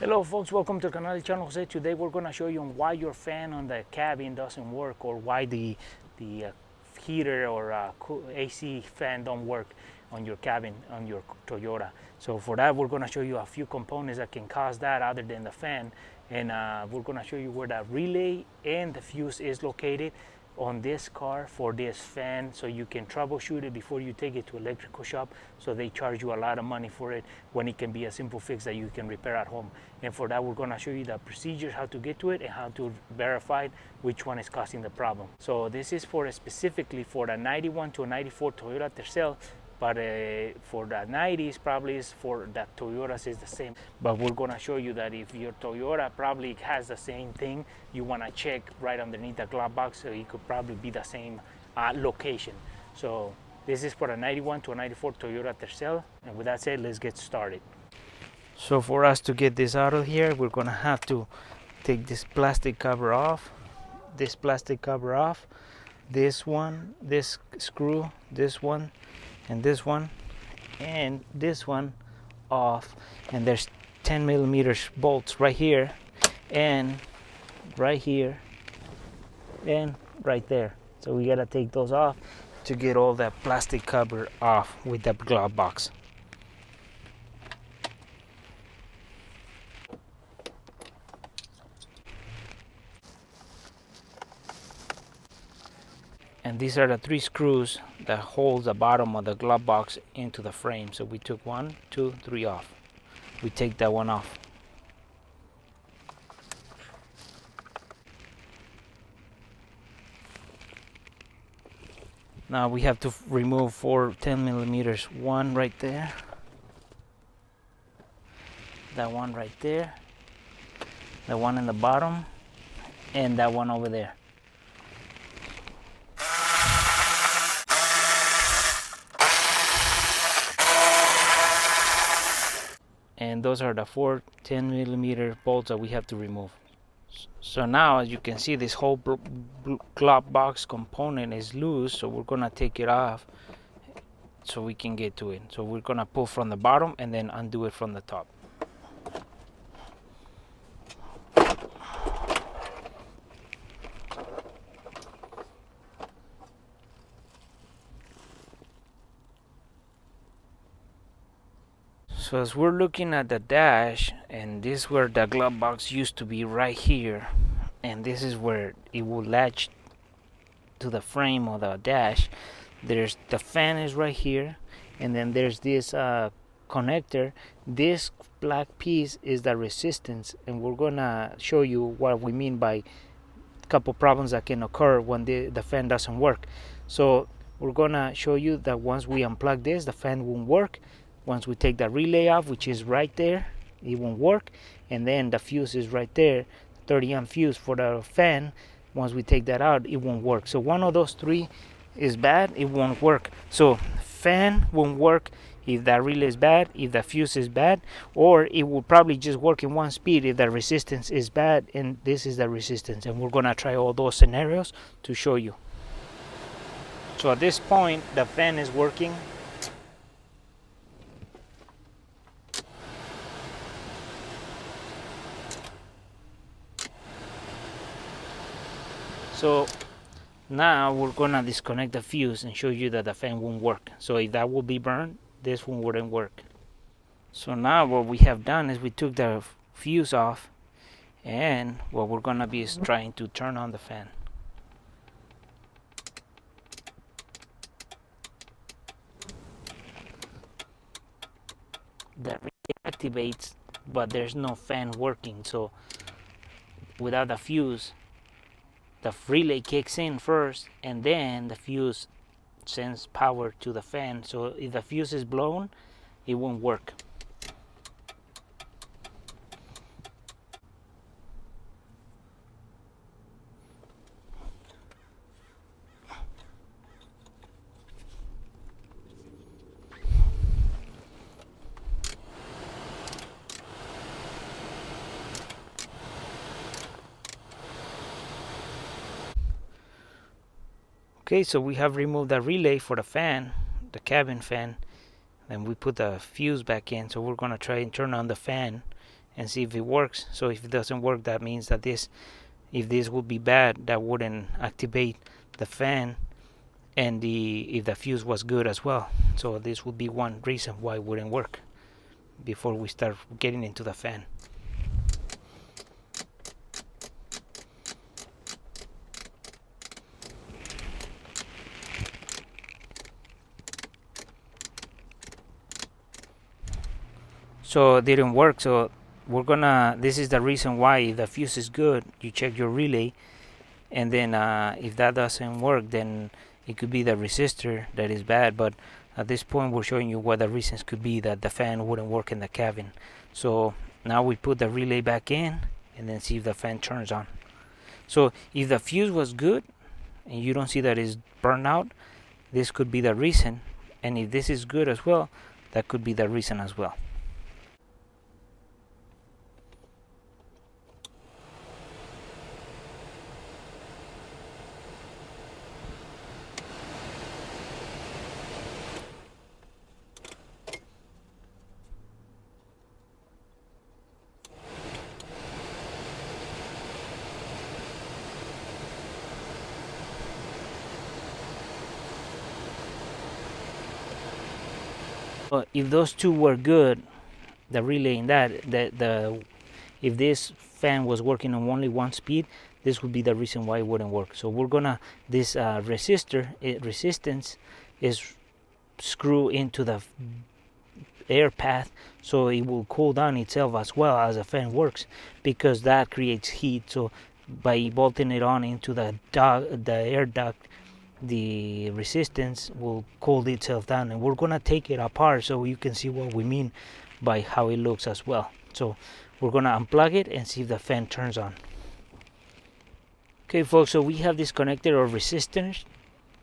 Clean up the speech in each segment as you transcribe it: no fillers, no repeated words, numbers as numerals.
Hello folks, welcome to Canal Channel Jose. Today we're going to show you why your fan on the cabin doesn't work, or why the heater or AC fan don't work on your cabin on your Toyota. So for that we're going to show you a few components that can cause that other than the fan, and we're going to show you where the relay and the fuse is located on this car for this fan, so you can troubleshoot it before you take it to electrical shop, so they charge you a lot of money for it when it can be a simple fix that you can repair at home. And for that we're going to show you the procedures, how to get to it and how to verify which one is causing the problem. So this is for specifically for the 91 to 94 Toyota Tercel, but for the 90s probably is for the Toyotas is the same. But we're gonna show you that if your Toyota probably has the same thing, you wanna check right underneath the glove box, so it could probably be the same location. So this is for the 91 to 94 Toyota Tercel, and with that said, let's get started. So for us to get this out of here, we're gonna have to take this plastic cover off, this one, this screw, this one, and this one off. And there's 10 millimeters bolts right here and right here and right there, so we gotta take those off to get all that plastic cover off with the glove box. And these are the 3 screws that hold the bottom of the glove box into the frame. So we took 1, 2, 3 off. We take that one off. Now we have to remove 4 10 millimeters. One right there, that one right there, the one in the bottom, and that one over there. And those are the 4 10 millimeter bolts that we have to remove. So now, as you can see, this whole glove box component is loose, so we're gonna take it off so we can get to it. So we're gonna pull from the bottom and then undo it from the top. So as we're looking at the dash, and this is where the glove box used to be, right here, and this is where it will latch to the frame of the dash. There's the fan is right here, and then there's this connector. This black piece is the resistance, and we're gonna show you what we mean by a couple problems that can occur when the fan doesn't work. So we're gonna show you that once we unplug this, the fan won't work. Once we take the relay off, which is right there, it won't work. And then the fuse is right there, 30 amp fuse for the fan. Once we take that out, it won't work. So one of those 3 is bad, it won't work. So fan won't work if the relay is bad, if the fuse is bad, or it will probably just work in one speed if the resistance is bad, and this is the resistance. And we're gonna try all those scenarios to show you. So at this point, the fan is working. So now we're gonna disconnect the fuse and show you that the fan won't work. So if that will be burned, this one wouldn't work. So now what we have done is we took the fuse off, and what we're gonna be is trying to turn on the fan. That activates, but there's no fan working. So without the fuse, the relay kicks in first, and then the fuse sends power to the fan. So if the fuse is blown, it won't work. Okay, so we have removed the relay for the fan, the cabin fan. Then we put the fuse back in, so we're gonna try and turn on the fan and see if it works. So if it doesn't work, that means that if this would be bad, that wouldn't activate the fan, and if the fuse was good as well. So this would be one reason why it wouldn't work before we start getting into the fan. So it didn't work. So this is the reason why. If the fuse is good, you check your relay, and then if that doesn't work, then it could be the resistor that is bad. But at this point, we're showing you what the reasons could be that the fan wouldn't work in the cabin. So now we put the relay back in and then see if the fan turns on. So if the fuse was good and you don't see that it's burned out, this could be the reason. And if this is good as well, that could be the reason as well. If those two were good, the relay in that, if this fan was working on only one speed, this would be the reason why it wouldn't work. So we're gonna, this resistance is screw into the air path, so it will cool down itself as well as the fan works, because that creates heat. So by bolting it on into the air duct, the resistance will cool itself down, and we're gonna take it apart so you can see what we mean by how it looks as well. So we're gonna unplug it and see if the fan turns on. Okay folks, so we have disconnected our resistance,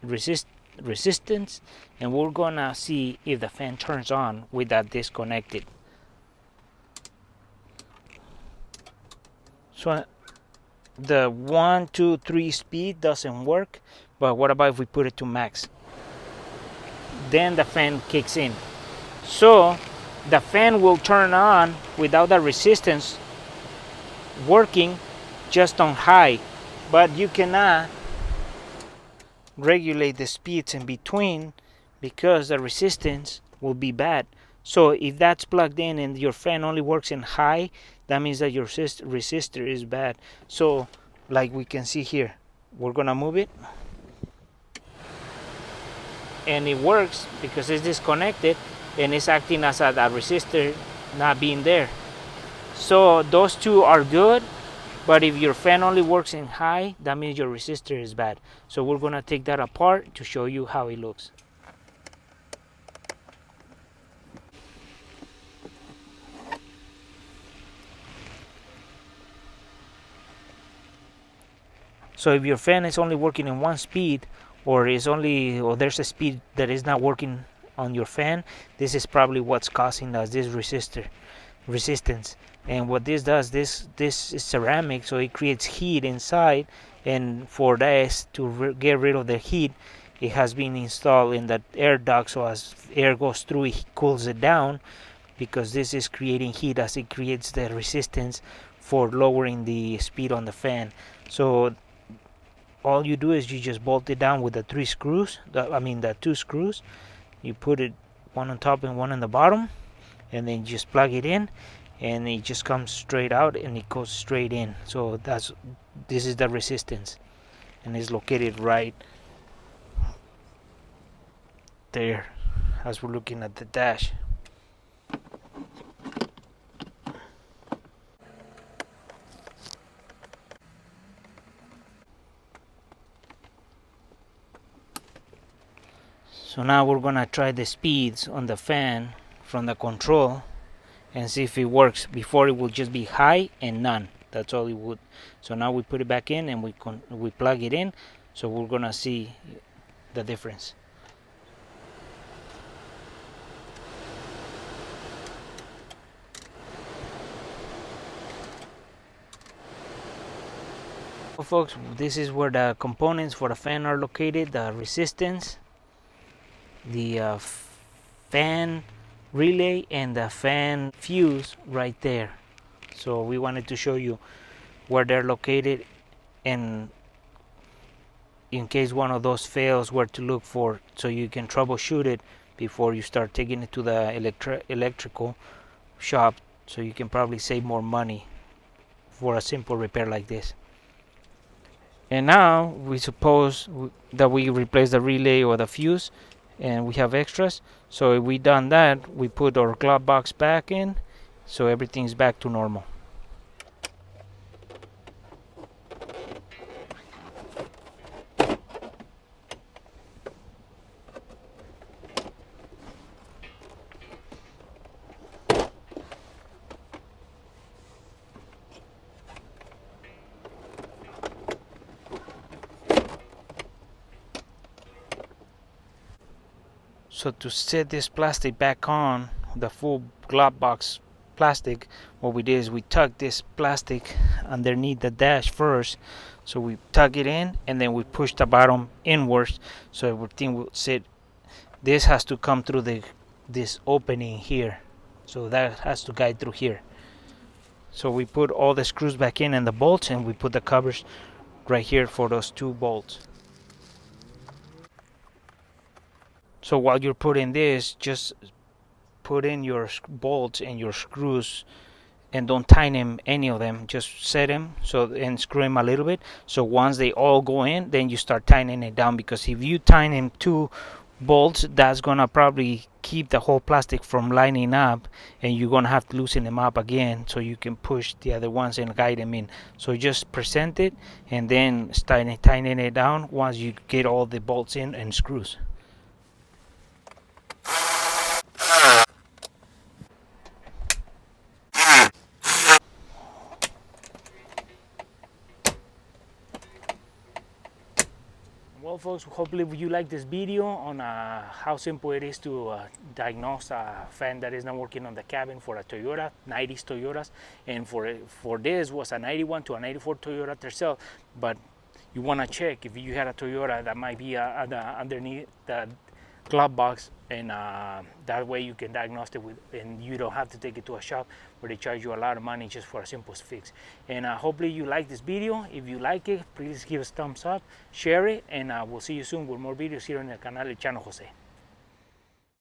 and we're gonna see if the fan turns on with that disconnected. So the 1, 2, 3 speed doesn't work, but what about if we put it to max? Then the fan kicks in. So the fan will turn on without the resistance working, just on high, but you cannot regulate the speeds in between because the resistance will be bad. So if that's plugged in and your fan only works in high, that means that your resistor is bad. So like we can see here, we're gonna move it, and it works because it's disconnected and it's acting as a resistor not being there. So those two are good, but if your fan only works in high, that means your resistor is bad. So we're gonna take that apart to show you how it looks. So if your fan is only working in one speed, or there's a speed that is not working on your fan, this is probably what's causing us this resistance. And what this does, this is ceramic, so it creates heat inside, and for this to get rid of the heat, it has been installed in the air duct, so as air goes through it cools it down, because this is creating heat as it creates the resistance for lowering the speed on the fan. So all you do is you just bolt it down with the the 2 screws. You put it one on top and one on the bottom, and then you just plug it in, and it just comes straight out and it goes straight in. So this is the resistance, and it's located right there as we're looking at the dash. So now we're gonna try the speeds on the fan from the control and see if it works. Before it would just be high and none. That's all it would. So now we put it back in and we plug it in. So we're gonna see the difference. So folks, this is where the components for the fan are located: the resistance, the fan relay, and the fan fuse right there. So we wanted to show you where they're located, and in case one of those fails, where to look for, so you can troubleshoot it before you start taking it to the electrical shop, so you can probably save more money for a simple repair like this. And now we suppose that we replace the relay or the fuse, and we have extras. So if we done that, we put our glove box back in, so everything's back to normal. So to set this plastic back on, the full glove box plastic, what we did is we tucked this plastic underneath the dash first. So we tuck it in, and then we push the bottom inwards, so everything will sit. This has to come through this opening here, so that has to guide through here. So we put all the screws back in and the bolts, and we put the covers right here for those 2 bolts. So while you're putting this, just put in your bolts and your screws, and don't tighten any of them. Just set them and screw them a little bit. So once they all go in, then you start tightening it down, because if you tighten 2 bolts, that's gonna probably keep the whole plastic from lining up, and you're gonna have to loosen them up again so you can push the other ones and guide them in. So just present it and then start tightening it down once you get all the bolts in and screws. Well, folks, hopefully you like this video on how simple it is to diagnose a fan that is not working on the cabin for a Toyota, 90s Toyotas. And for this was a 91 to a 94 Toyota Tercel, but you want to check if you had a Toyota that might be underneath the glove box, and that way you can diagnose it and you don't have to take it to a shop where they charge you a lot of money just for a simple fix. And hopefully you like this video. If you like it, please give us a thumbs up, share it, and we'll see you soon with more videos here on the canal El Chano Jose.